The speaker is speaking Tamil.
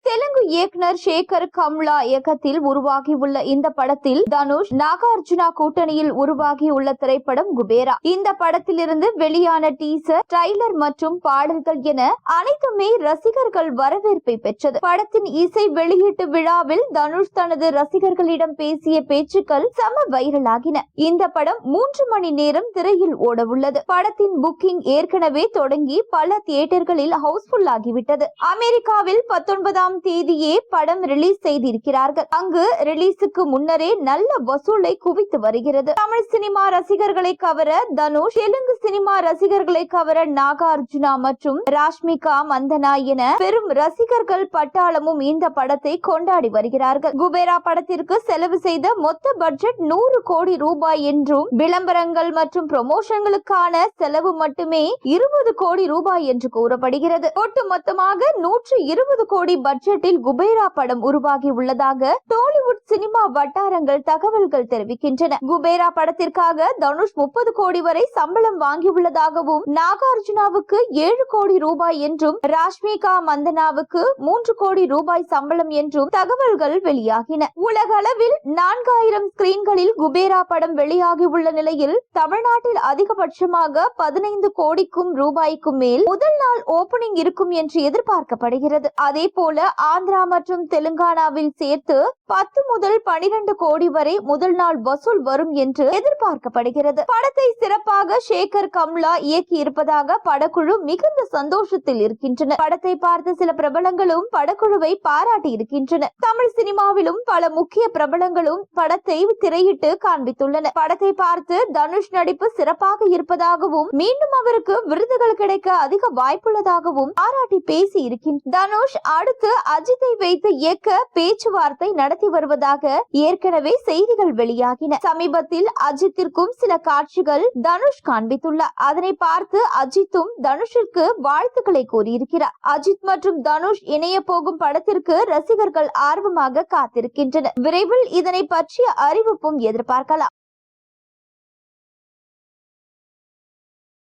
தெலுங்கு இயக்குனர் சேகர் கம்லா இயக்கத்தில் உருவாகியுள்ள இந்த படத்தில் தனுஷ் நாகார்ஜுனா கூட்டணியில் உருவாகியுள்ள திரைப்படம் குபேரா. இந்த படத்திலிருந்து வெளியான டீசர், ட்ரைலர் மற்றும் பாடல்கள் என அனைத்துமே ரசிகர்கள் வரவேற்பை பெற்றது. படத்தின் இசை வெளியீட்டு விழாவில் தனுஷ் தனது ரசிகர்களிடம் பேசிய பேச்சுக்கள் செம வைரலாகின. இந்த படம் 3 மணி நேரம் திரையில் ஓட உள்ளது. படத்தின் புக்கிங் ஏற்கனவே தொடங்கி பல தியேட்டர்களில் ஹவுஸ்ஃபுல் ஆகிவிட்டது. அமெரிக்காவில் 19ஆம் தேதியே படம் ரிலீஸ் செய்திருக்கிறார்கள். அங்கு ரிலீஸுக்கு முன்னரே நல்ல வசூலை குவித்து வருகிறது. தமிழ் சினிமா ரசிகர்களை கவர தனுஷ், தெலுங்கு சினிமா ரசிகர்களை கவர நாகார்ஜுனா மற்றும் ராஷ்மிகா மந்தனா என பெரும் ரசிகர்கள் பட்டாளமும் இந்த படத்தை கொண்டாடி வருகிறார்கள். குபேரா படத்திற்கு செலவு செய்த மொத்த பட்ஜெட் 100 கோடி ரூபாய் என்றும், விளம்பரங்கள் மற்றும் ப்ரமோஷன்களுக்கான செலவு மட்டுமே 20 கோடி ரூபாய் என்று கூறப்படுகிறது. ஒட்டுமொத்தமாக 120 கோடி பட்ஜெட்டில் குபேரா படம் உருவாகி உள்ளதாக டாலிவுட் சினிமா வட்டாரங்கள் தகவல்கள் தெரிவிக்கின்றன. குபேரா படத்திற்காக தனுஷ் 30 கோடி வரை சம்பளம் வாங்கியுள்ளதாகவும், நாகார்ஜுனாவுக்கு 7 கோடி ரூபாய் என்றும், ராஷ்மிகா மந்தனாவுக்கு 3 கோடி ரூபாய் சம்பளம் என்றும் தகவல்கள் வெளியாகின. உலக அளவில் 4000 ஸ்கிரீன்களில் குபேரா படம் வெளியாகியுள்ள நிலையில் தமிழ்நாட்டில் அதிகபட்சமாக 15 கோடிக்கும் ரூபாய்க்கும் மேல் முதல் நாள் ஓபனிங் இருக்கும் என்று எதிர்பார்க்கப்படுகிறது. அதே போல ஆந்திரா மற்றும் தெலுங்கானாவில் சேர்த்து 10 முதல் 12 கோடி வரை முதல் நாள் வசூல் வரும் என்று எதிர்பார்க்கப்படுகிறது. படத்தை சிறப்பாக சேகர் கம்லா இயக்கி இருப்பதாக படக்குழு மிகுந்த சந்தோஷத்தில் இருக்கின்றனர். படத்தை பார்த்த சில பிரபலங்களும் படக்குழுவை பாராட்டி இருக்கின்றனர். தமிழ் சினிமாவிலும் பல முக்கிய பிரபலங்களும் படத்தை திரையிட்டு காண்பித்துள்ளனர். படத்தை பார்த்து தனுஷ் நடிப்பு சிறப்பாக இருப்பதாகவும், மீண்டும் அவருக்கு விருதுகள் கிடைக்க அதிக வாய்ப்புள்ளதாகவும் பாராட்டி பேசி இருக்கின்றனர். தனுஷ் அடுத்து அஜித்தை வைத்து இயக்க பேச்சுவார்த்தை நடத்தி வருவதாக ஏற்கனவே செய்திகள் வெளியாகின. சமீபத்தில் அஜித்திற்கும் சில காட்சிகள் தனுஷ் காண்பித்துள்ளார். அதனை பார்த்து அஜித்தும் தனுஷிற்கு வாழ்த்துக்களை கூறியிருக்கிறார். அஜித் மற்றும் தனுஷ் இணைய போகும் படத்திற்கு ரசிகர்கள் ஆர்வமாக காத்திருக்கின்றனர். விரைவில் இதனை பற்றிய அறிவிப்பும் எதிர்பார்க்கலாம்.